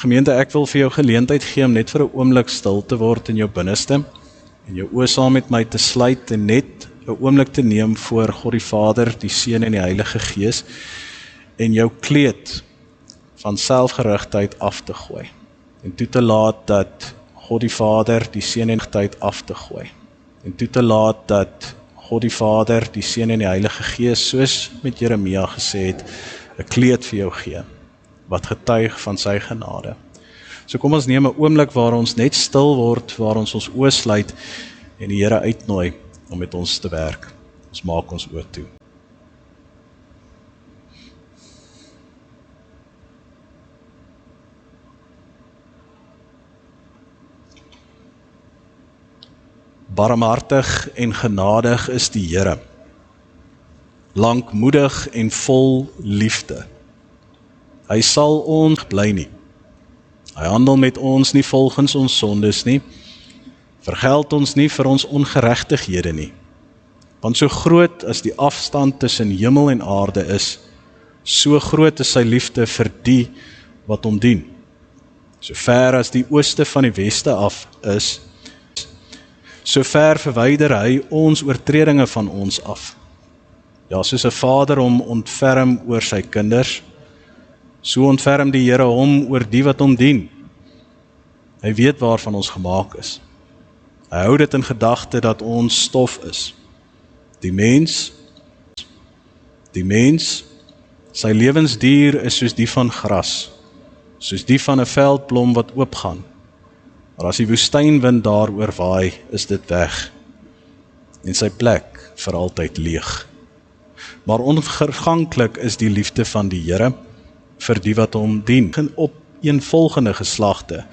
Gemeente, ek wil vir jou geleentheid gee om net vir 'n oomblik stil te word in jou binneste en jou oë saam met my te sluit en net 'n oomblik te neem voor God die Vader, die Seun en die Heilige Gees en jou kleed van selfgerigtheid af te gooi en toe te laat dat God die Vader, die Seun en die Heilige af te gooi en toe te laat dat God die Vader, die Seun en die Heilige Gees, soos met Jeremia gesê het, 'n kleed vir jou gee, wat getuig van sy genade. So kom ons neem 'n oomblik waar ons net stil word, waar ons oë sluit en die Here uitnooi om met ons te werk. Ons maak ons oë toe. Barmhartig en genadig is die Here, lankmoedig en vol liefde. Hy sal ons bly nie. Hy handel met ons nie volgens ons sondes nie, vergeld ons nie vir ons ongeregtighede nie. Want so groot as die afstand tussen hemel en aarde is, so groot is sy liefde vir die wat hom dien. So ver as die ooste van die weste af is, so ver verwyder hy ons oortredinge van ons af. Ja, soos 'n vader hom ontferm oor sy kinders, so ontferm die Here hom oor die wat hom dien. Hy weet waarvan ons gemaak is. Hy hou dit in gedagte dat ons stof is. Die mens, sy lewensduur is soos die van gras, soos die van 'n veldblom wat oopgaan. Maar as die woestynwind daaroor waai, is dit weg, en sy plek vir altyd leeg. Maar onverganklik is die liefde van die Here vir die wat hom dien, op eenvolgende geslagte,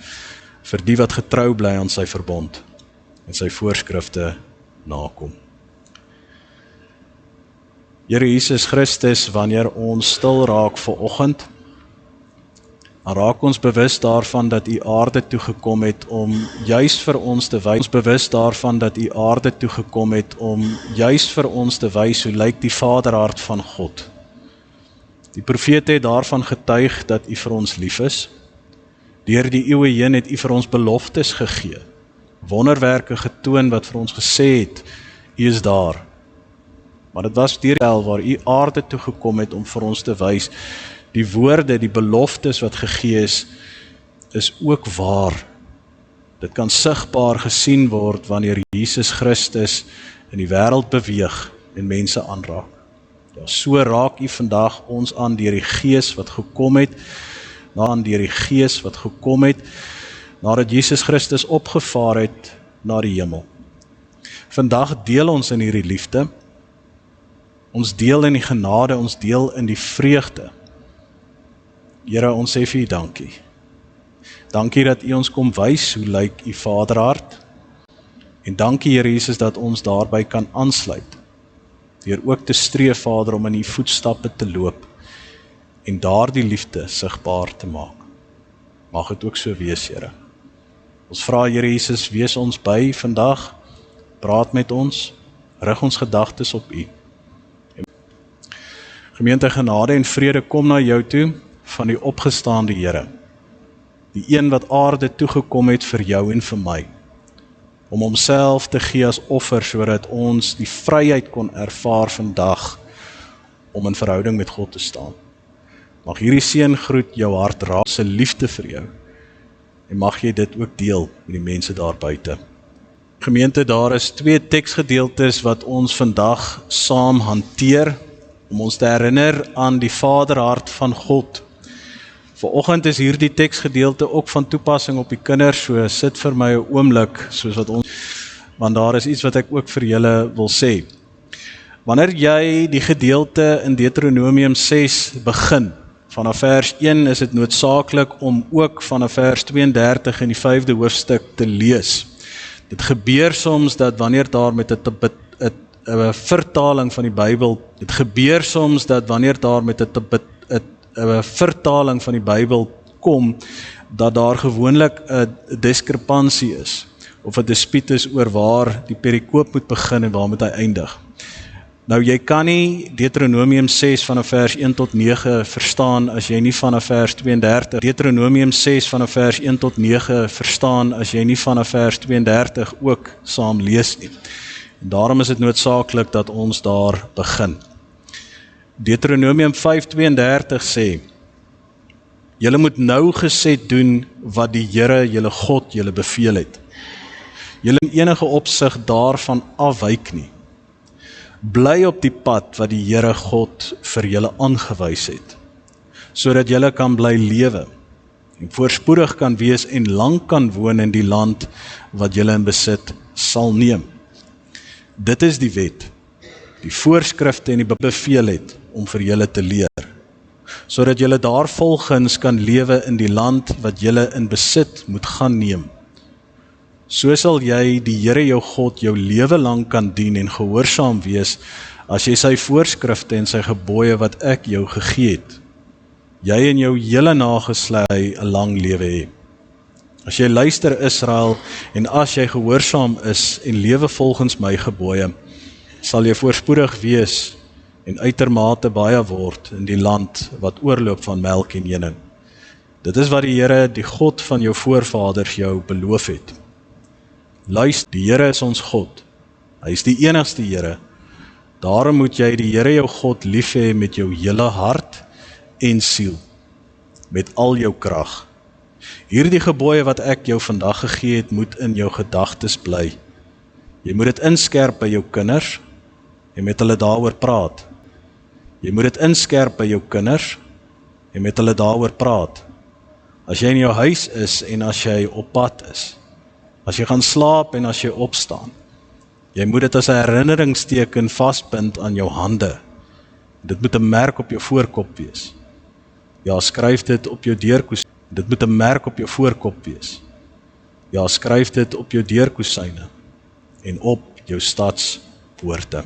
vir die wat getrou bly aan sy verbond en sy voorskrifte nakom. Here Jesus Christus, wanneer ons stil raak vanoggend, dan raak ons bewus daarvan dat U aarde toegekom het om juis vir ons te wys. Ons bewus daarvan dat U aarde toegekom het om juis vir ons te wys hoe lyk die Vaderhart van God. Die profete het daarvan getuig dat U vir ons lief is. Deur die eeue heen het U vir ons beloftes gegee, wonderwerke getoon wat vir ons gesê het, U is daar. Maar dit was deur waar U aarde toegekom het om vir ons te wys, die woorde, die beloftes wat gegee is ook waar. Dit kan sigbaar gesien word wanneer Jesus Christus in die wêreld beweeg en mense aanraak. Ja, so raak U vandag ons aan deur die Gees wat gekom het, nadat Jesus Christus opgevaar het na die hemel. Vandag deel ons in hierdie liefde, ons deel in die genade, ons deel in die vreugde. Here, ons sê vir U dankie. Dankie dat U ons kom wys hoe lyk U Vaderhart. En dankie, Here Jesus, dat ons daarby kan aansluit. Deur ook te streef, Vader, om in U voetstappe te loop en daardie liefde sigbaar te maak. Mag dit ook so wees, Here. Ons vra, Here Jesus, wees ons by vandag, praat met ons, rig ons gedagtes op U. Gemeente, genade en vrede kom na jou toe van die opgestaande Here, die een wat aarde toegekom het vir jou en vir my, om homself te gee as offer, sodat ons die vryheid kon ervaar vandag, om in verhouding met God te staan. Mag hierdie seëngroet jou hart raak, sy liefde vir jou, en mag jy dit ook deel met die mense daar buite. Gemeente, daar is 2 teksgedeeltes wat ons vandag saam hanteer, om ons te herinner aan die Vaderhart van God. Vanoggend is hierdie teksgedeelte ook van toepassing op die kinders, so sit vir my 'n oomblik, soos wat ons, want daar is iets wat ek ook vir julle wil sê. Wanneer jy die gedeelte in Deuteronomium 6 begin, vanaf vers 1 is dit noodsaaklik om ook vanaf vers 32 in die 5de hoofstuk te lees. Dit gebeur soms dat wanneer daar met 'n vertaling van die Bybel, vertaling van die Bybel kom, dat daar gewoonlik 'n diskrepansie is, of 'n dispuut is oor waar die perikoop moet begin en waar moet hy eindig. Nou jy kan nie Deuteronomium 6 vanaf vers 1 tot 9 verstaan as jy nie vanaf vers 32, Deuteronomium 6 vanaf vers 1 tot 9 verstaan as jy nie vanaf vers 32 ook saam lees nie. En daarom is dit noodsaaklik dat ons daar begin. Deuteronomium 5:32 sê, julle moet nougeset doen wat die Here, julle God, julle beveel het. Julle in enige opsig daarvan afwyk nie. Bly op die pad wat die Here God vir julle aangewys het, sodat julle kan bly lewe, en voorspoedig kan wees en lang kan woon in die land wat julle in besit sal neem. Dit is die wet, die voorskrifte en die beveel het om vir julle te leer, sodat julle daar volgens kan lewe in die land wat julle in besit moet gaan neem. So sal jy die Here jou God jou lewe lang kan dien en gehoorsaam wees as jy sy voorskrifte en sy gebooie wat ek jou gegee het. Jy en jou hele nageslag 'n lang lewe hê. As jy luister Israel en as jy gehoorsaam is en lewe volgens my gebooie, sal jy voorspoedig wees en uitermate baie word in die land wat oorloop van melk en honing. Dit is wat die Here, die God van jou voorvaders jou beloof het. Luister, die Here is ons God. Hy is die enigste Here. Daarom moet jy die Here jou God lief hê met jou hele hart en siel, met al jou krag. Hierdie gebooie wat ek jou vandag gegee het, moet in jou gedagtes bly. Jy moet dit inskerp by jou kinders en met hulle daaroor praat. Jy moet dit inskerp by jou kinders en met hulle daaroor praat. As jy in jou huis is en as jy op pad is. As jy gaan slaap en as jy opstaan. Jy moet dit as 'n herinneringsteken vasbind aan jou hande. Dit moet 'n merk op jou voorkop wees. Ja, skryf dit op jou deurkosyne. Dit moet 'n merk op jou voorkop wees. Ja, skryf dit op jou deurkosyne en op jou stadspoorte.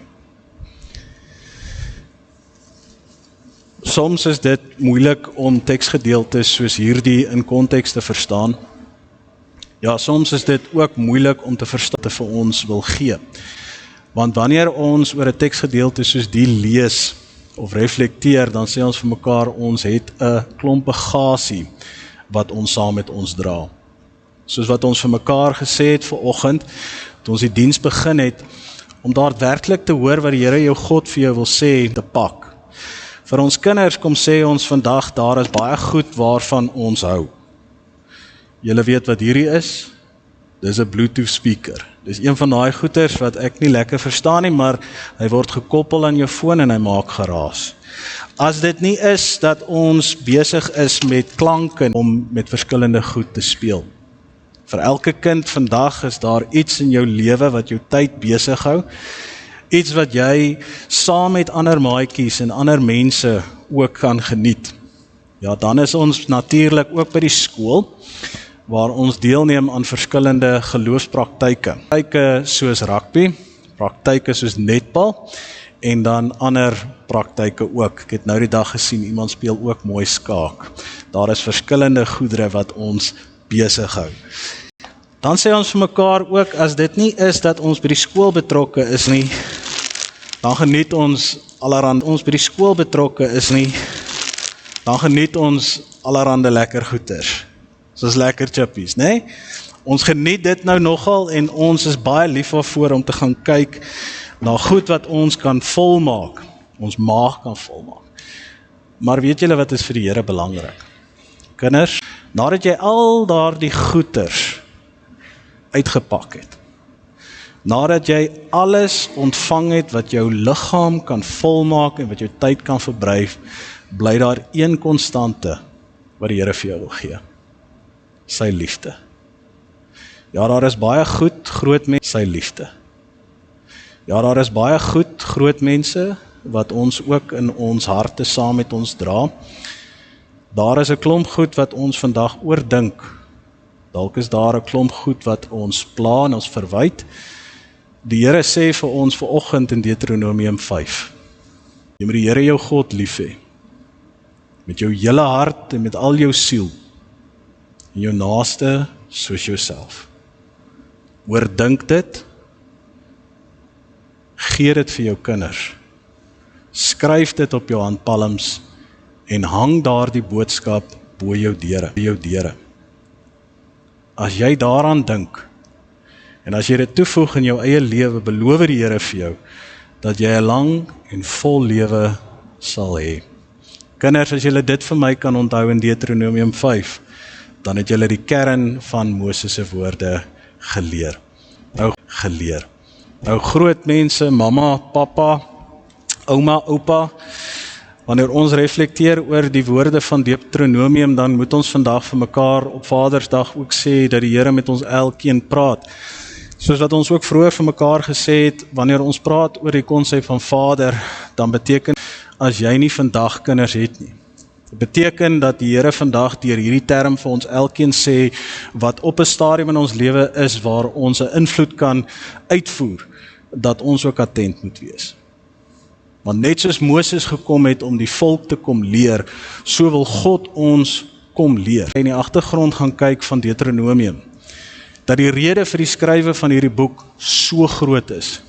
Soms is dit moeilik om teksgedeeltes soos hierdie in konteks te verstaan. Ja, soms is dit ook moeilik om te verstaan wat vir ons wil gee. Want wanneer ons oor 'n teksgedeelte soos die lees of reflekteer, dan sê ons vir mekaar, ons het 'n klomp bagasie wat ons saam met ons dra. Soos wat ons vir mekaar gesê het vanoggend, toe ons die diens begin het, om daadwerklik te hoor wat die Here jou God vir jou wil sê, te pak. Vir ons kinders kom sê ons vandag, daar is baie goed waarvan ons hou. Julle weet wat hierdie is? Dis 'n Bluetooth speaker. Dis een van daai goeters wat ek nie lekker verstaan nie, maar hy word gekoppel aan jou foon en hy maak geraas. As dit nie is dat ons besig is met klanke om met verskillende goed te speel. Vir elke kind vandag is daar iets in jou lewe wat jou tyd besig hou. Iets wat jy saam met ander maatjies en ander mense ook kan geniet. Ja, dan is ons natuurlik ook by die skool, waar ons deelneem aan verskillende geloofspraktyke. Praktyke soos rugby, praktyke soos netbal, en dan ander praktyke ook. Ek het nou die dag gesien, iemand speel ook mooi skaak. Daar is verskillende goedere wat ons besig hou. Dan sê ons vir mekaar ook, as dit nie is dat ons by die skool betrokke is nie, dan geniet ons allerhande, ons by die skool betrokke is nie, dan geniet ons allerhande lekker goeders. Soos lekker chippies, né? Ons geniet dit nou nogal en ons is baie lief daarvoor om te gaan kyk na goed wat ons kan volmaak. Ons maag kan volmaak. Maar weet julle wat is vir die Here belangrik? Kinders, nadat jy al daardie goeders uitgepak het, nadat jy alles ontvang het wat jou liggaam kan volmaak en wat jou tyd kan verbruik, bly daar een konstante wat die Here vir jou wil gee. Sy liefde. Ja, daar is baie goed, groot mense, sy liefde. Ja, daar is baie goed, groot mense, wat ons ook in ons harte saam met ons dra. Daar is 'n klomp goed wat ons vandag oordink. Dalk is daar 'n klomp goed wat ons pla en ons verwyd. Die Here sê vir ons vanoggend in Deuteronomium 5. Jy moet die Here jou God lief hê. Met jou hele hart en met al jou siel. En jou naaste soos jouself. Oordink dit. Gee dit vir jou kinders. skryf dit op jou handpalms en hang daardie boodskap bo jou deure. As jy daaraan dink, en as jy dit toevoeg in jou eie lewe, beloof die Here vir jou, dat jy 'n lang en vol lewe sal hê. Kinders, as julle dit vir my kan onthou in Deuteronomium 5, dan het julle die kern van Moses se woorde geleer. Nou groot mense, mamma, pappa, ouma, oupa, wanneer ons reflekteer oor die woorde van Deuteronomium, dan moet ons vandag vir mekaar op Vadersdag ook sê dat die Here met ons elkeen praat. Soos wat ons ook vroeër vir mekaar gesê het, wanneer ons praat oor die konsep van Vader, dan beteken as jy nie vandag kinders het nie. Dit beteken dat die Here vandag deur hierdie term vir ons elkeen sê, wat op 'n stadium in ons lewe is, waar ons 'n invloed kan uitvoer, dat ons ook attent moet wees. Want net soos Moses gekom het om die volk te kom leer, so wil God ons kom leer. In die agtergrond gaan kyk van Deuteronomium, dat die rede vir die skrywe van hierdie boek so groot is,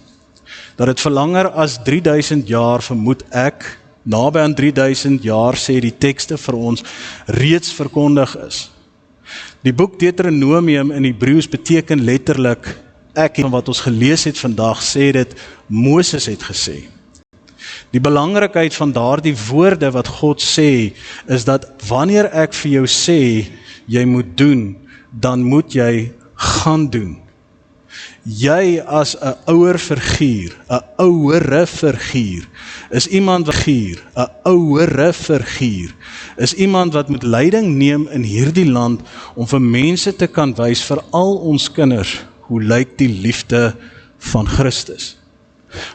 dat dit vir langer as 3000 jaar, vermoed ek, naby aan 3000 jaar sê die tekste vir ons, reeds verkondig is. Die boek Deuteronomium in Hebreëus beteken letterlik, van wat ons gelees het vandag, sê dit, Moses het gesê. Die belangrikheid van daardie woorde wat God sê, is dat wanneer ek vir jou sê, jy moet doen, dan moet jy gaan doen. Jy as 'n ouer figuur, 'n ouere figuur, is iemand wat moet leiding neem in hierdie land, om vir mense te kan wys, vir al ons kinders, hoe lyk die liefde van Christus.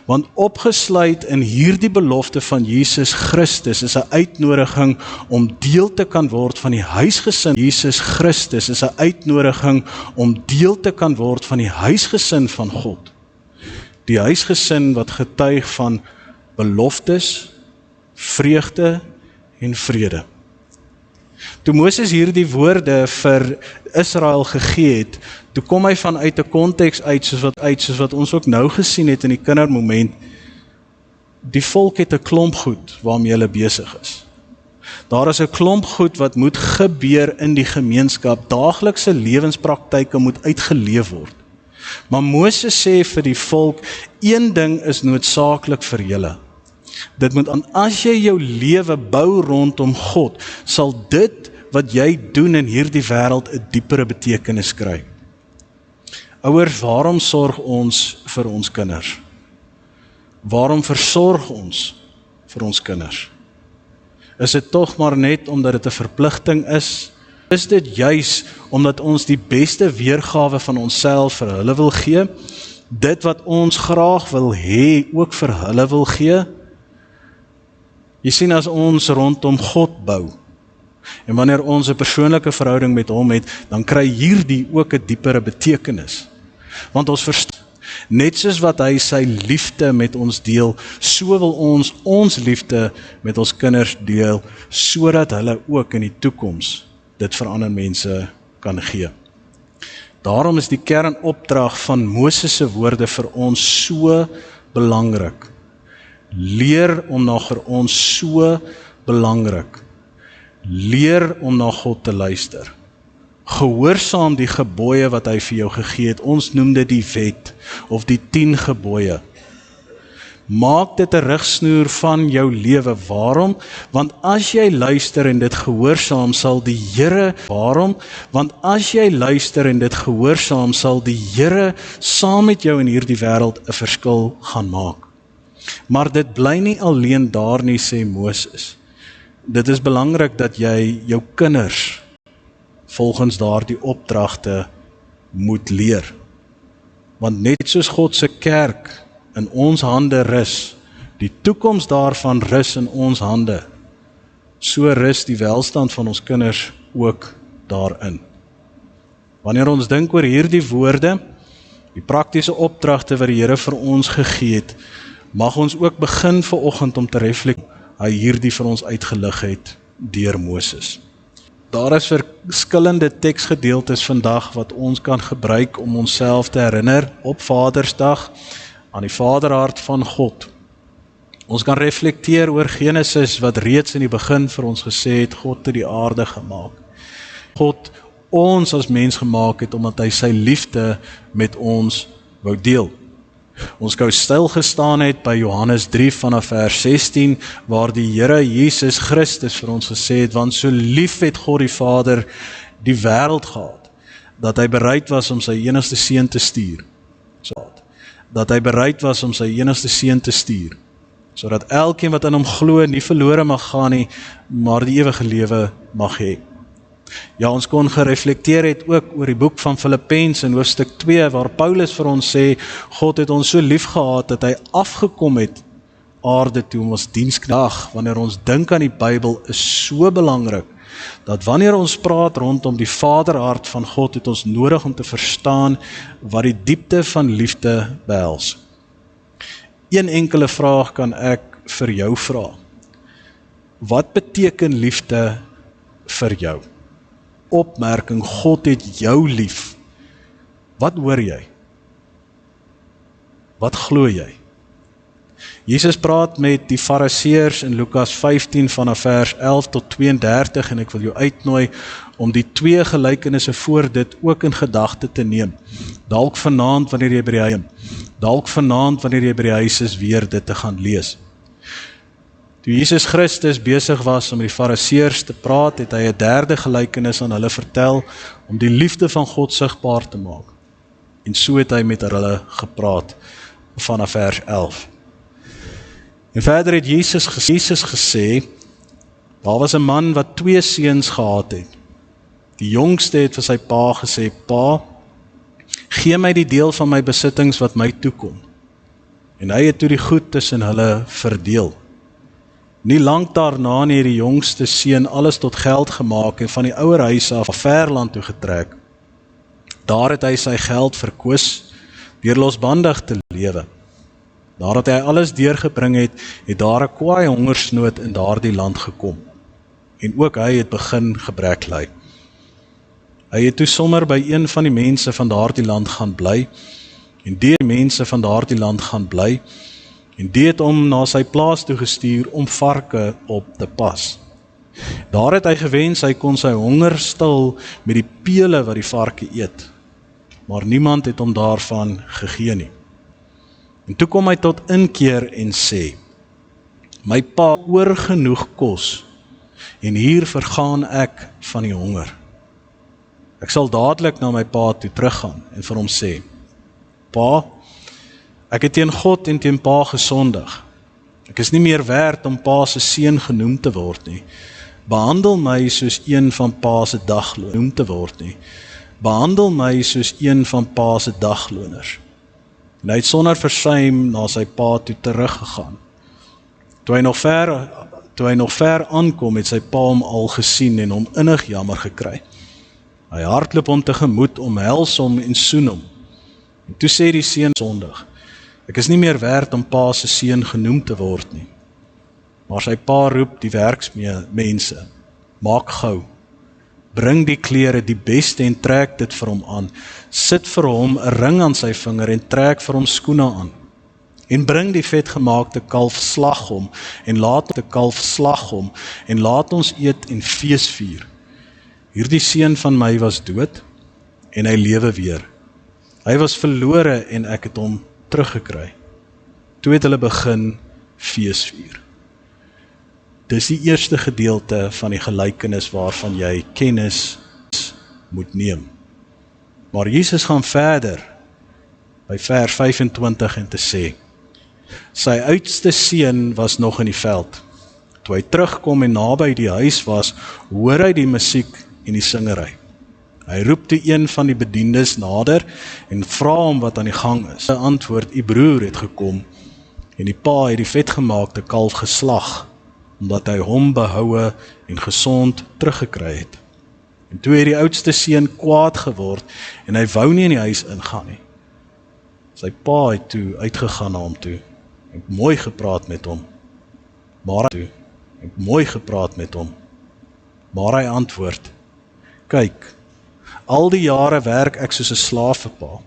Want opgesluit in hierdie belofte van Jesus Christus is 'n uitnodiging om deel te kan word van die huisgesin. Jesus Christus is 'n uitnodiging om deel te kan word van die huisgesin van God. Die huisgesin wat getuig van beloftes, vreugde en vrede. Toe Moses hierdie woorde vir Israel gegee het, toe kom hy vanuit 'n konteks uit, soos wat ons ook nou gesien het in die kindermoment. Die volk het 'n klomp goed waarmee hulle besig is. Daar is 'n klomp goed wat moet gebeur in die gemeenskap. Daaglikse lewenspraktyke moet uitgeleef word. Maar Moses sê vir die volk, een ding is noodsaaklik vir julle. Dit moet aan, as jy jou lewe bou rondom God, sal dit wat jy doen in hierdie wêreld 'n diepere betekenis kry. Ouers, waarom sorg ons vir ons kinders? Waarom versorg ons vir ons kinders? Is dit tog maar net omdat dit 'n verpligting is? Is dit juis omdat ons die beste weergawe van onsself vir hulle wil gee? Dit wat ons graag wil hê, ook vir hulle wil gee? Jy sien, as ons rondom God bou, en wanneer ons 'n persoonlike verhouding met hom het, dan kry hierdie ook 'n diepere betekenis. Want ons verstaan, net soos wat hy sy liefde met ons deel, so wil ons liefde met ons kinders deel, sodat hulle ook in die toekoms dit vir ander mense kan gee. Daarom is die kernopdrag van Moses se woorde vir ons so belangrik. Leer om na vir ons so belangrik. Leer om na God te luister. Gehoorsaam die gebooie wat hy vir jou gegee het. Ons noem dit die wet of die 10 gebooie. Maak dit 'n rigsnoer van jou lewe. Waarom? Want as jy luister en dit gehoorsaam, sal die Here, sal die Here saam met jou in hierdie wêreld 'n verskil gaan maak. Maar dit bly nie alleen daar nie, sê Moses. Dit is belangrik dat jy jou kinders volgens daardie opdragte moet leer. Want net soos God se kerk in ons hande rus, die toekoms daarvan rus in ons hande, so rus die welstand van ons kinders ook daarin. Wanneer ons dink oor hierdie woorde, die praktiese opdragte wat die Here vir ons gegee het, mag ons ook begin vanoggend om te reflekteer, hy hierdie vir ons uitgelig het deur Moses. Daar is verskillende teksgedeeltes vandag wat ons kan gebruik om onsself te herinner op Vadersdag aan die Vaderhart van God. Ons kan reflekteer oor Genesis wat reeds in die begin vir ons gesê het, God het die aarde gemaak. God ons as mens gemaak het, omdat hy sy liefde met ons wou deel. Ons gou stilgestaan het by Johannes 3 vanaf vers 16, waar die Here Jesus Christus vir ons gesê het, want so lief het God die Vader die wêreld gehad, dat hy bereid was om sy enigste seun te stuur. Dat hy bereid was om sy enigste seun te stuur, sodat elkeen wat in hom glo nie verlore mag gaan nie, maar die ewige lewe mag hê. Ja, ons kon gereflekteer het ook oor die boek van Filippense in hoofstuk 2, waar Paulus vir ons sê, God het ons so lief gehad, dat hy afgekom het aarde toe om ons diensknag. Wanneer ons dink aan die Bybel, is so belangrik, dat wanneer ons praat rondom die vaderhart van God, het ons nodig om te verstaan wat die diepte van liefde behels. Een enkele vraag kan ek vir jou vra. Wat beteken liefde vir jou? Opmerking, God het jou lief. Wat hoor jy? Wat glo jy? Jesus praat met die Fariseërs in Lukas 15 vanaf vers 11 tot 32 en ek wil jou uitnooi om die twee gelykenisse voor dit ook in gedagte te neem. Dalk vanaand wanneer jy by die huis is weer dit te gaan lees. Toe Jesus Christus besig was om met die Fariseërs te praat, het hy 'n derde gelykenis aan hulle vertel om die liefde van God sigbaar te maak. En so het hy met hulle gepraat vanaf vers 11. En verder het Jesus gesê, daar was 'n man wat 2 seuns gehad het. Die jongste het vir sy pa gesê, Pa, gee my die deel van my besittings wat my toekom. En hy het toe die goed tussen hulle verdeel. Nie lank daarna het die jongste seun alles tot geld gemaak en van die ouer huis af ver land toe getrek. Daar het hy sy geld verkwis deur losbandig te lewe. Nadat hy alles deurgebring het, het daar 'n kwaai hongersnood in daardie land gekom. En ook hy het begin gebrek ly. Hy het toe sommer by een van die mense van daardie land gaan bly, en die mense van daardie land gaan bly, en die het hom na sy plaas toe gestuur om varke op te pas. Daar het hy gewens, hy kon sy honger stil met die pele wat die varke eet, maar niemand het hom daarvan gegee nie. En toe kom hy tot inkeer en sê, my pa oor genoeg kos, en hier vergaan ek van die honger. Ek sal dadelik na my pa toe teruggaan en vir hom sê, Pa, ek het teen God en teen pa gesondig. Ek is nie meer werd om pa se seun genoem te word nie. Behandel my soos een van pa se dagloners te word nie. Behandel my soos een van pa se dagloners. En hy het sonder versuim na sy pa toe teruggegaan. Toe hy nog ver aankom, het sy pa hom al gesien en hom innig jammer gekry. Hy hardloop hom tegemoet, omhels hom en soen hom. En toe sê die seun sondig, ek is nie meer werd om pa se seun genoem te word nie. Maar sy pa roep die werksmense, maak gou, bring die klere die beste en trek dit vir hom aan, sit vir hom 'n ring aan sy vinger en trek vir hom skoene aan, en bring die vetgemaakte kalf slag hom, en laat ons eet en fees vier. Hierdie seun van my was dood, en hy lewe weer. Hy was verlore en ek het hom teruggekry. Toe het hulle begin feesvier. Dis die eerste gedeelte van die gelykenis waarvan jy kennis moet neem. Maar Jesus gaan verder by vers 25 en te sê, sy oudste seun was nog in die veld. Toe hy terugkom en naby die huis was, hoor hy die musiek en die singery. Hy roep toe een van die bediendes nader en vra hom wat aan die gang is. Hy antwoord, u broer het gekom en die pa het die vetgemaakte kalf geslag, omdat hy hom behoue en gesond teruggekry het. En toe het die oudste seun kwaad geword en hy wou nie in die huis ingaan nie. Sy pa het toe uitgegaan na hom toe en mooi gepraat met hom. Maar hy antwoord, kyk, al die jare werk ek soos 'n slaaf vir pa.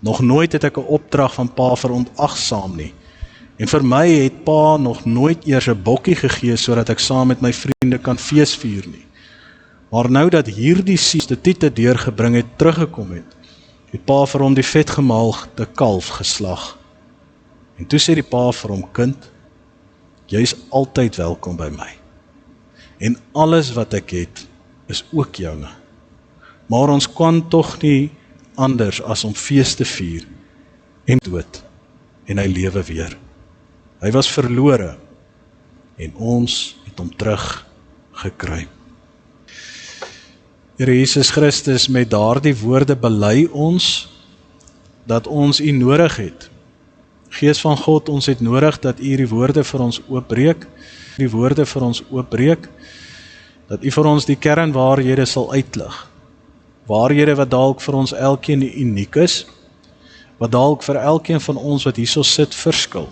Nog nooit het ek 'n opdrag van pa verontagsaam nie. En vir my het pa nog nooit eers 'n bokkie gegee sodat ek saam met my vriende kan feesvier nie. Maar nou dat hierdie substituute deurgebring het, teruggekom het pa vir hom die vetgemaalde kalf geslag. En toe sê die pa vir hom, kind, jy is altyd welkom by my. En alles wat ek het, is ook joune. Maar ons kan tog nie anders as om fees te vier en dood, en hy lewe weer. Hy was verlore, en ons het hom terug gekry. Here Jesus Christus, met daardie woorde bely ons, dat ons U nodig het. Gees van God, ons het nodig dat U die woorde vir ons oopbreek, dat U vir ons die kernwaarhede sal uitlig. Waarhede wat dalk vir ons elkeen uniek is, wat dalk vir elkeen van ons wat hierso sit verskil.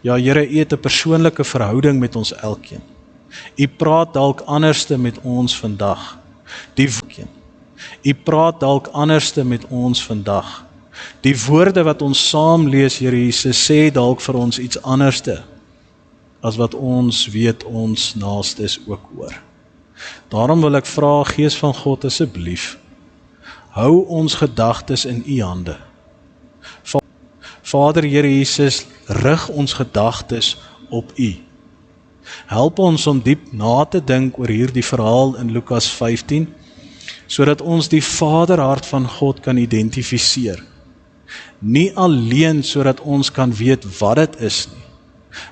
Ja, Here, U het 'n persoonlike verhouding met ons elkeen. U praat dalk anderste met ons vandag. U praat dalk anderste met ons vandag. Die woorde wat ons saam lees, Here Jesus, sê dalk vir ons iets anderste, as wat ons weet ons naastes ook hoor. Daarom wil ek vra, Gees van God, asseblief, hou ons gedagtes in U hande. Vader, Here Jesus, rig ons gedagtes op U. Help ons om diep na te dink oor hierdie verhaal in Lukas 15, sodat ons die Vaderhart van God kan identifiseer. Nie alleen sodat ons kan weet wat dit is nie,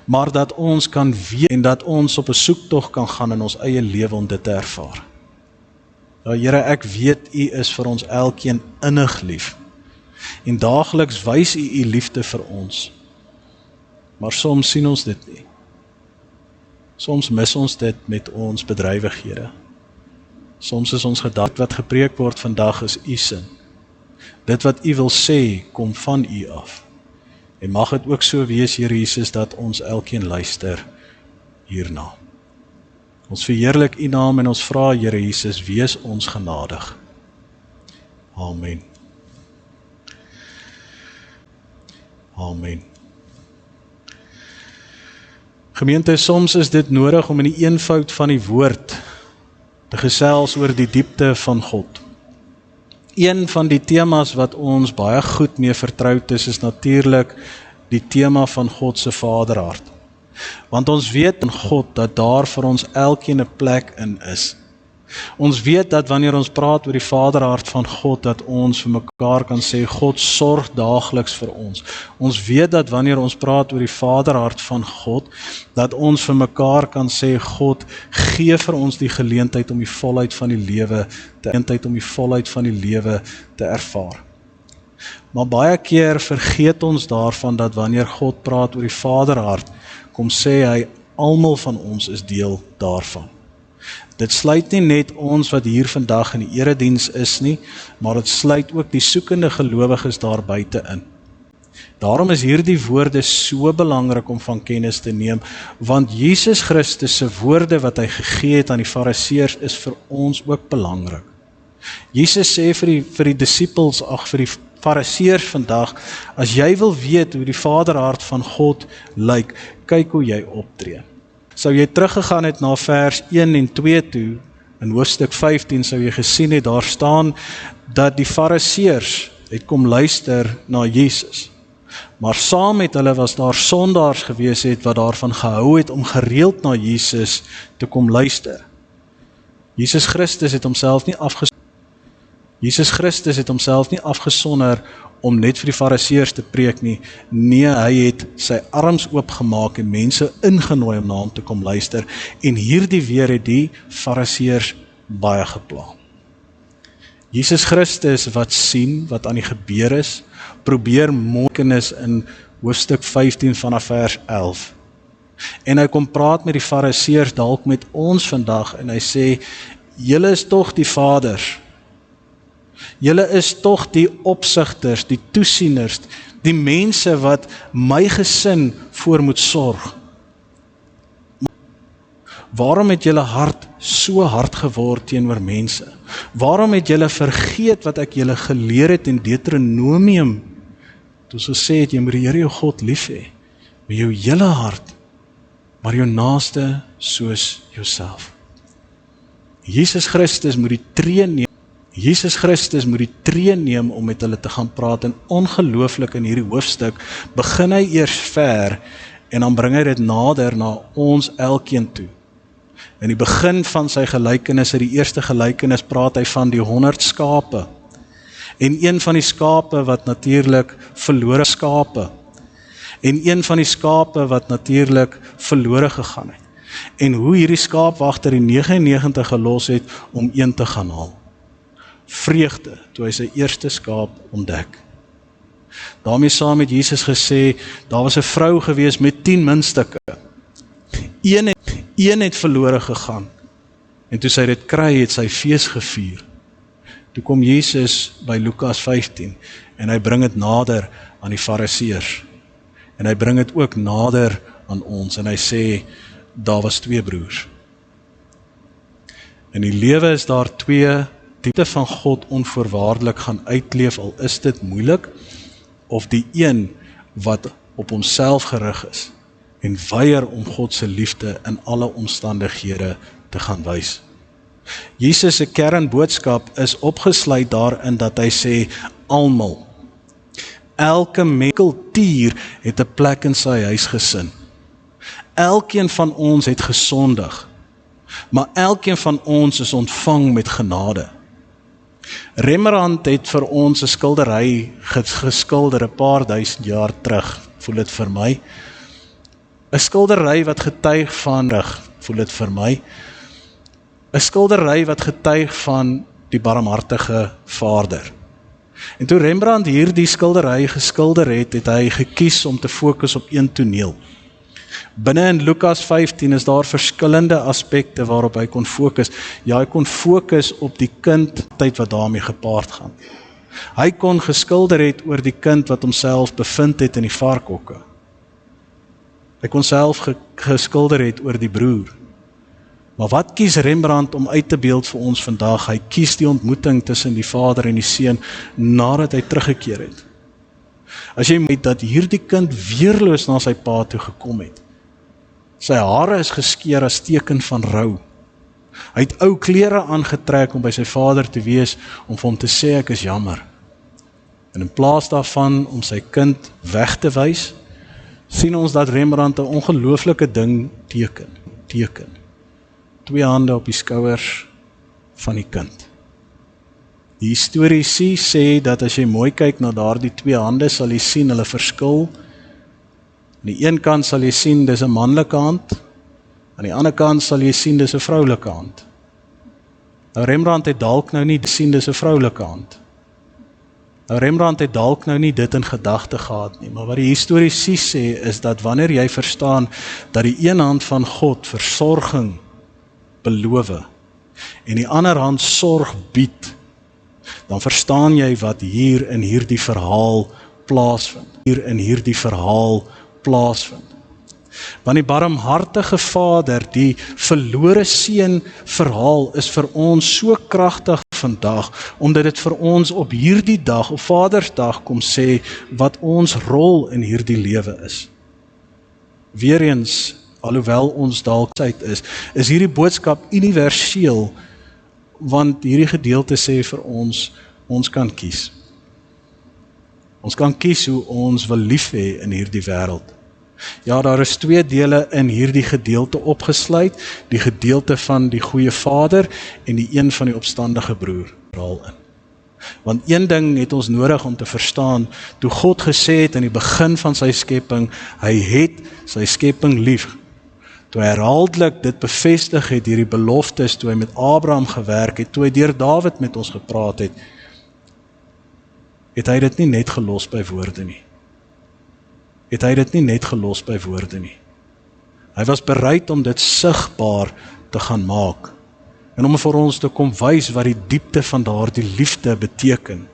maar dat ons kan weet en dat ons op 'n soektog kan gaan in ons eie lewe om dit te ervaar. Ja, Here, ek weet U is vir ons elkeen innig lief, en daagliks wys U liefde vir ons. Maar soms sien ons dit nie. Soms mis ons dit met ons bedrywighede. Soms is ons gedagte wat gepreek word vandag is U sin. Dit wat U wil sê, kom van U af. En mag dit ook so wees, Here Jesus, dat ons elkeen luister hierna. Ons verheerlik U naam en ons vra, Here Jesus, wees ons genadig. Amen. Amen. Gemeente, soms is dit nodig om in die eenvoud van die woord te gesels oor die diepte van God. Een van die temas wat ons baie goed mee vertroud is natuurlik die tema van God se Vaderhart. Want ons weet in God dat daar vir ons elkeen 'n plek in is. Ons weet dat wanneer ons praat oor die Vaderhart van God, dat ons vir mekaar kan sê, God sorg daagliks vir ons. Ons weet dat wanneer ons praat oor die Vaderhart van God, dat ons vir mekaar kan sê, God gee vir ons die geleentheid om die volheid van die lewe te ervaar. Maar baie keer vergeet ons daarvan dat wanneer God praat oor die Vaderhart, kom sê hy, almal van ons is deel daarvan. Dit sluit nie net ons wat hier vandag in die erediens is nie, maar dit sluit ook die soekende gelowiges daar buite in. Daarom is hierdie woorde so belangrik om van kennis te neem, want Jesus Christus se woorde wat hy gegee het aan die Fariseërs is vir ons ook belangrik. Jesus sê vir die disippels, vir die Fariseërs vandag, as jy wil weet hoe die Vaderhart van God lyk, kyk hoe jy optree. Sou jy teruggegaan het na vers 1 en 2 toe, in hoofstuk 15 sou jy gesien het, daar staan dat die Fariseërs het kom luister na Jesus. Maar saam met hulle was daar sondaars gewees het, wat daarvan gehou het om gereeld na Jesus te kom luister. Jesus Christus het homself nie afgesonder om net vir die Fariseërs te preek nie. Nee, hy het sy arms oopgemaak en mense ingenooi om na hom te kom luister. En hierdie weer het die Fariseërs baie gepla. Jesus Christus wat sien wat aan die gebeur is, probeer mooikenis in hoofstuk 15 vanaf vers 11. En hy kom praat met die Fariseërs, dalk met ons vandag, en hy sê, julle is tog die vaders. Julle is tog die opsigters, die toesieners, die mense wat my gesin voor moet sorg. Waarom het julle hart so hard geword teenoor mense? Waarom het julle vergeet wat ek julle geleer het in Deuteronomium? Toe so sê het, jy moet die Here jou God lief hê, met jou hele hart, maar jou naaste soos jouself. Jesus Christus moet die tree neem. Jesus Christus moet die tree neem om met hulle te gaan praat, en ongelooflik in hierdie hoofstuk begin hy eers ver en dan bring hy dit nader na ons elkeen toe. In die begin van sy gelykenis, die eerste gelykenis, praat hy van die 100 skape. En een van die skape wat natuurlik verlore skape. En een van die skape wat natuurlik verlore gegaan het. En hoe hierdie skaapwagter die 99 gelos het om een te gaan haal. Vreugde, toe hy sy eerste skaap ontdek. Daarmee saam het Jesus gesê, daar was 'n vrou gewees met 10 muntstukke. Een het verlore gegaan. En toe sy dit kry, het sy fees gevier. Toe kom Jesus by Lukas 15 en hy bring dit nader aan die fariseërs. En hy bring dit ook nader aan ons en hy sê, daar was 2 broers. In die lewe is daar 2 diepte van God onvoorwaardelik gaan uitleef, al is dit moeilik, of die een wat op homself gerig is en weier om God se liefde in alle omstandighede te gaan wys. Jesus se kernboodskap is opgesluit daarin dat hy sê, almal, elke kultuur het 'n plek in sy huisgesin. Elkeen van ons het gesondig, maar elkeen van ons is ontvang met genade. Rembrandt het vir ons 'n skildery geskilder 'n paar duisend jaar terug, voel dit vir my. 'n skildery wat getuig van, voel dit vir my. 'n skildery wat getuig van die barmhartige Vader. En toe Rembrandt hierdie skildery geskilder het, het hy gekies om te fokus op een toneel. Binne in Lukas 15 is daar verskillende aspekte waarop hy kon fokus. Ja, hy kon fokus op die kind, tyd wat daarmee gepaard gaan. Hy kon geskilder het oor die kind wat homself bevind het in die varkhokke. Hy kon self geskilder het oor die broer. Maar wat kies Rembrandt om uit te beeld vir ons vandag? Hy kies die ontmoeting tussen die vader en die seun nadat hy teruggekeer het. As jy weet dat hierdie kind weerloos na sy pa toe gekom het. Sy hare is geskeer as teken van rou. Hy het ou klere aangetrek om by sy vader te wees, om vir hom te sê ek is jammer. En in plaas daarvan om sy kind weg te wys, sien ons dat Rembrandt 'n ongelooflike ding teken. 2 hande op die skouers van die kind. Die historiese sê dat as jy mooi kyk na daardie 2 hande, sal jy sien hulle verskil. Aan die een kant sal jy sien dis 'n manlike hand, aan die ander kant sal jy sien dis 'n vroulike hand. Nou Rembrandt het dalk nou nie sien dis 'n vroulike hand. Nou Rembrandt het dalk nou nie dit in gedagte gehad nie, maar wat die historiese sê is dat wanneer jy verstaan dat die een hand van God versorging beloof en die ander hand sorg bied, dan verstaan jy wat hier in hierdie verhaal plaasvind. Want die barmhartige Vader, die verlore seun verhaal is vir ons so kragtig vandag, omdat dit vir ons op hierdie dag, op Vadersdag kom sê, wat ons rol in hierdie lewe is. Weereens, alhoewel ons dalk tyd is hierdie boodskap universeel, want hierdie gedeelte sê vir ons, ons kan kies. Ons kan kies hoe ons wil lief hê in hierdie wêreld. Ja, daar is 2 dele in hierdie gedeelte opgesluit, die gedeelte van die goeie vader en die een van die opstandige broer. Want een ding het ons nodig om te verstaan, toe God gesê het in die begin van sy skepping, hy het sy skepping lief. Toe hy herhaaldelik dit bevestig het, hierdie beloftes, toe hy met Abraham gewerk het, toe hy deur Dawid met ons gepraat het, het hy dit nie net gelos by woorde nie. Hy was bereid om dit sigbaar te gaan maak, en om vir ons te kom wys wat die diepte van daardie liefde beteken.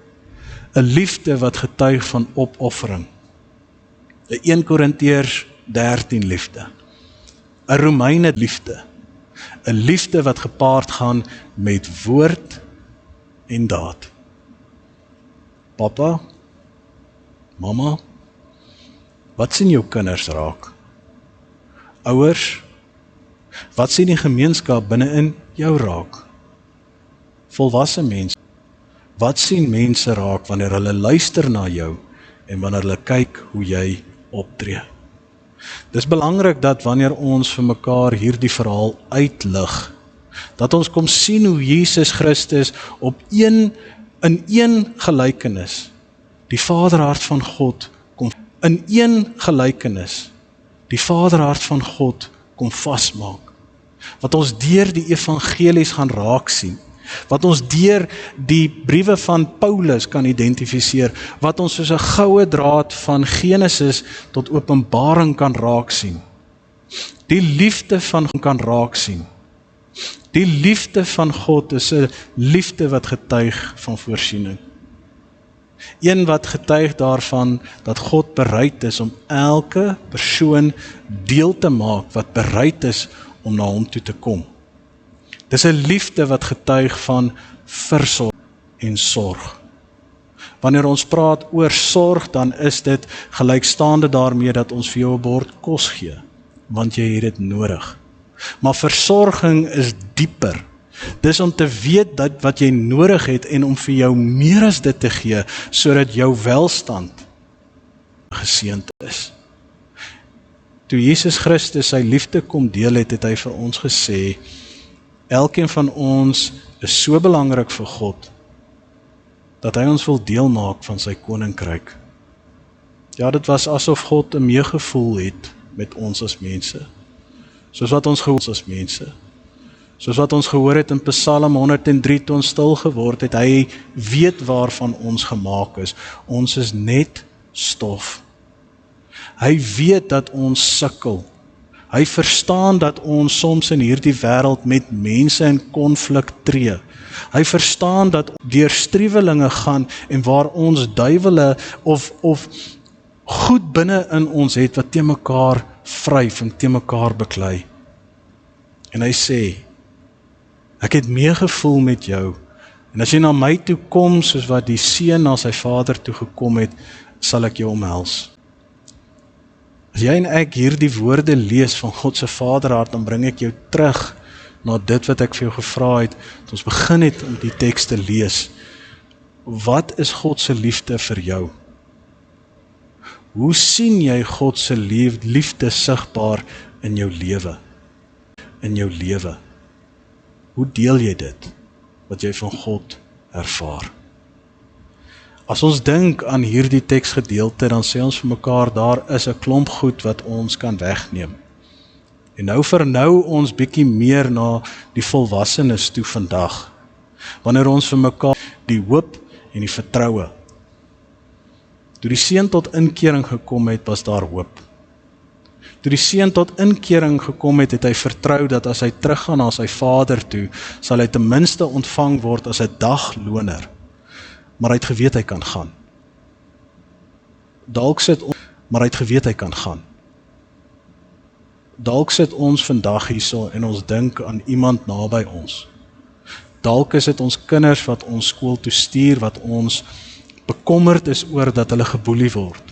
'n Liefde wat getuig van opoffering. 'n 1 Korintiërs 13 liefde. 'n Romeine liefde. 'n liefde wat gepaard gaan met woord en daad. Papa, mama, Wat sien jou kinders raak? Ouers, wat sien die gemeenskap binne-in jou raak? Volwasse mense, wat sien mense raak wanneer hulle luister na jou en wanneer hulle kyk hoe jy optree? Dis belangrik dat wanneer ons vir mekaar hierdie verhaal uitlig, dat ons kom sien hoe Jesus Christus in een gelykenis, die Vaderhart van God, in een gelykenis, die Vaderhart van God kom vasmaak. Wat ons deur die evangelies gaan raak sien, wat ons deur die briewe van Paulus kan identifiseer, wat ons soos 'n goue draad van Genesis tot Openbaring kan raak sien. Die liefde van God kan raak sien. Die liefde van God is 'n liefde wat getuig van voorsiening. Een wat getuig daarvan dat God bereid is om elke persoon deel te maak wat bereid is om na hom toe te kom. Dis 'n liefde wat getuig van versorg en sorg. Wanneer ons praat oor sorg, dan is dit gelykstaande daarmee dat ons vir jou 'n bord kos gee, want jy het dit nodig. Maar versorging is dieper. Dis om te weet dat wat jy nodig het en om vir jou meer as dit te gee, sodat jou welstand geseënd is. Toe Jesus Christus sy liefde kom deel het hy vir ons gesê, elkeen van ons is so belangrik vir God, dat hy ons wil deel maak van sy koninkryk. Ja, dit was asof God 'n meegevoel het met ons as mense. Soos wat ons gehoor as mense. Soos wat ons gehoor het in Psalm 103 toe ons stil geword het, hy weet waarvan ons gemaak is. Ons is net stof. Hy weet dat ons sukkel. Hy verstaan dat ons soms in hierdie wêreld met mense in konflik tree. Hy verstaan dat deur striwelinge gaan en waar ons duiwele of goed binne in ons het wat teen mekaar vryf en teen mekaar beklei. En hy sê, ek het meegevoel met jou, en as jy na my toe kom, soos wat die seun na sy vader toe gekom het, sal ek jou omhels. As jy en ek hierdie woorde lees van God se Vaderhart, dan bring ek jou terug na dit wat ek vir jou gevra het, toe ons begin het om die teks te lees. Wat is God se liefde vir jou? Hoe sien jy God se liefde sigbaar in jou lewe? In jou lewe. Hoe deel jy dit, wat jy van God ervaar? As ons dink aan hierdie teksgedeelte, dan sê ons vir mekaar, daar is 'n klomp goed wat ons kan wegneem. En nou vernou ons bietjie meer na die volwassenes toe vandag. Wanneer ons vir mekaar die hoop en die vertroue. Toe die seun tot inkering gekom het, was daar hoop. Toe die seun tot inkering gekom het, het hy vertrou dat as hy teruggaan na sy vader toe, sal hy ten minste ontvang word as 'n dagloner. Maar hy het geweet hy kan gaan. Dalk sit ons, maar hy het geweet hy kan gaan. Dalk sit ons vandag hierso en ons dink aan iemand naby ons. Dalk is dit ons kinders wat ons skool toe stuur, wat ons bekommerd is oor dat hulle geboelie word.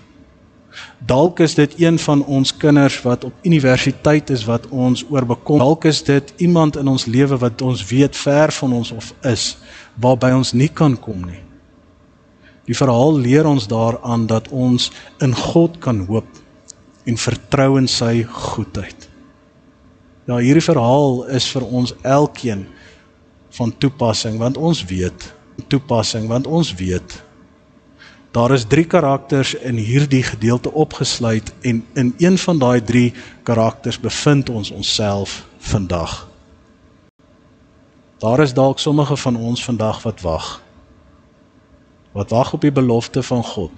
Dalk is dit een van ons kinders wat op universiteit is wat ons oor bekom. Dalk is dit iemand in ons lewe wat ons weet ver van ons of is, waarby ons nie kan kom nie. Die verhaal leer ons daaraan dat ons in God kan hoop en vertrou in sy goedheid. Ja, hierdie verhaal is vir ons elkeen van toepassing, want ons weet, daar is 3 karakters in hierdie gedeelte opgesluit en in een van daai 3 karakters bevind ons onsself vandag. Daar is dalk sommige van ons vandag wat wag op die belofte van God,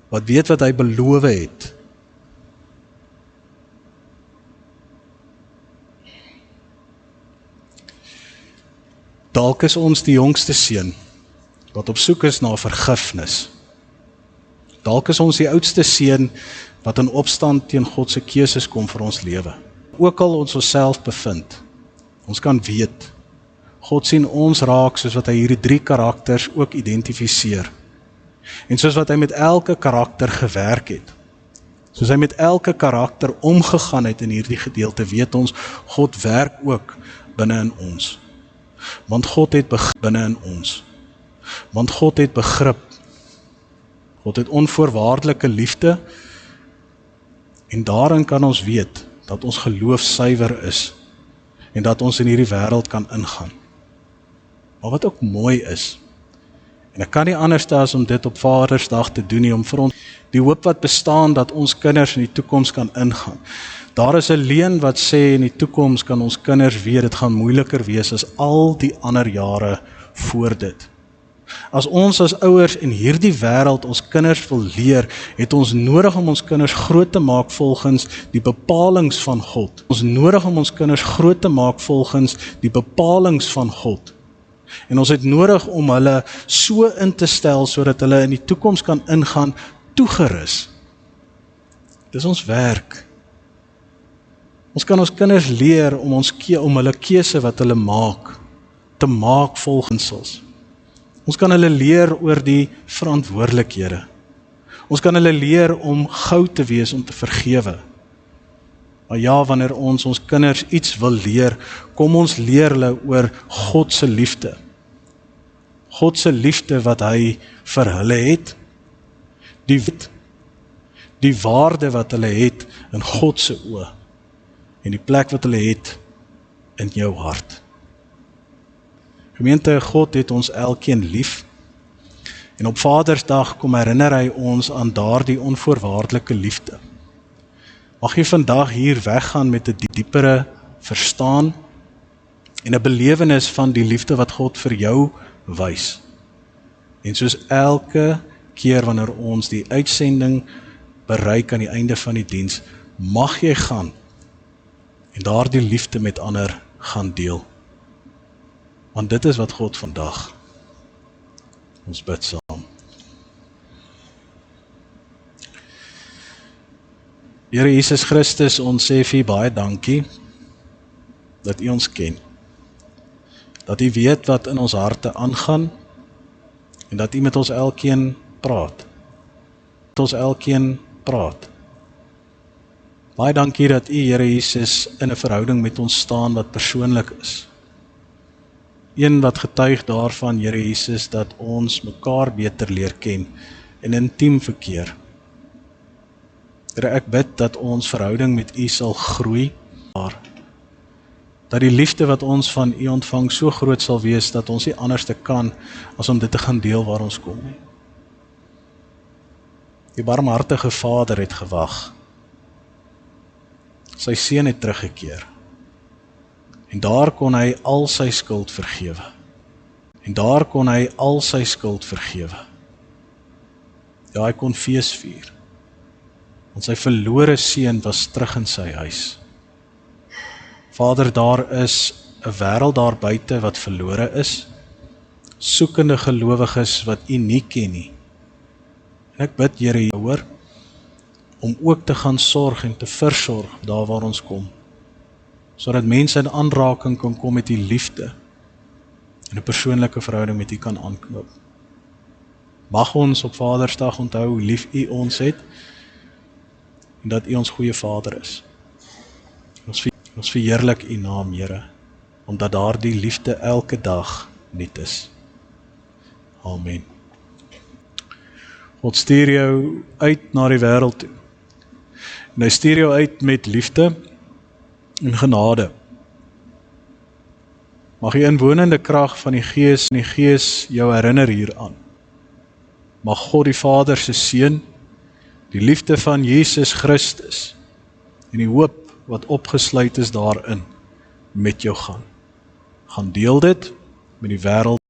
wat weet wat hy beloof het. Dalk is ons die jongste seun, wat op soek is na vergifnis. Dalk is ons die oudste seun, wat in opstand teen God se keuses kom vir ons lewe. Ook al ons onsself bevind, ons kan weet, God sien ons raak soos wat hy hierdie 3 karakters ook identifiseer. En soos wat hy met elke karakter gewerk het, soos hy met elke karakter omgegaan het in hierdie gedeelte, weet ons, God werk ook binne in ons. Want God het binne in ons. Want God het begrip. God het onvoorwaardelike liefde, en daarin kan ons weet dat ons geloof suiwer is, en dat ons in hierdie wêreld kan ingaan. Maar wat ook mooi is, en ek kan nie anders as om dit op Vadersdag te doen nie, om vir ons die hoop wat bestaan dat ons kinders in die toekoms kan ingaan. Daar is 'n leuen wat sê in die toekoms kan ons kinders weet, dit gaan moeiliker wees as al die ander jare voor dit. As ons as ouers in hierdie wêreld ons kinders wil leer, het ons nodig om ons kinders groot te maak volgens die bepalings van God. Ons nodig om ons kinders groot te maak volgens die bepalings van God. En ons het nodig om hulle so in te stel, sodat hulle in die toekoms kan ingaan, toegerus. Dis ons werk. Ons kan ons kinders leer om hulle keuse wat hulle maak, te maak volgens ons. Ons kan hulle leer oor die verantwoordelikhede. Ons kan hulle leer om gou te wees om te vergewe. Maar ja, wanneer ons kinders iets wil leer, kom ons leer hulle oor God se liefde. God se liefde wat hy vir hulle het, die waarde wat hulle het in God se oë, en die plek wat hulle het in jou hart. Gemeente, God het ons elkeen lief, en op Vadersdag kom herinner hy ons aan daardie onvoorwaardelike liefde. Mag jy vandag hier weggaan met 'n diepere verstaan en 'n belewenis van die liefde wat God vir jou wys. En soos elke keer wanneer ons die uitsending bereik aan die einde van die diens, mag jy gaan en daardie liefde met ander gaan deel. Want dit is wat God vandag. Ons bid saam. Here Jesus Christus, ons sê vir U baie dankie dat U ons ken. Dat U weet wat in ons harte aangaan en dat U met ons elkeen praat. Met ons elkeen praat. Baie dankie dat U, Here Jesus, in 'n verhouding met ons staan wat persoonlik is. Een wat getuig daarvan, Here Jesus, dat ons mekaar beter leer ken en intiem verkeer. Here, ek bid dat ons verhouding met U sal groei, dat die liefde wat ons van U ontvang so groot sal wees, dat ons nie anders te kan as om dit te gaan deel waar ons kom. Die barmhartige Vader het gewag. Sy seun het teruggekeer. En daar kon hy al sy skuld vergewe. En daar kon hy al sy skuld vergewe. Ja, hy kon fees vier. Want sy verlore seun was terug in sy huis. Vader, daar is 'n wêreld daar buite wat verlore is, soekende gelowiges wat U nie ken nie. En ek bid, Here, hoor, om ook te gaan sorg en te versorg daar waar ons kom, sodat mense in aanraking kan kom met U liefde en 'n persoonlike verhouding met U kan aanknoop. Mag ons op Vadersdag onthou hoe lief U ons het en dat U ons goeie Vader is. Ons verheerlik U naam, Here, omdat daardie liefde elke dag nuut is. Amen. God stuur jou uit na die wêreld toe. En hy stuur jou uit met liefde en genade. Mag die inwonende krag van die Gees jou herinner hieraan. Mag God die Vader se seën, die liefde van Jesus Christus en die hoop wat opgesluit is daarin met jou gaan. Gaan deel dit met die wêreld.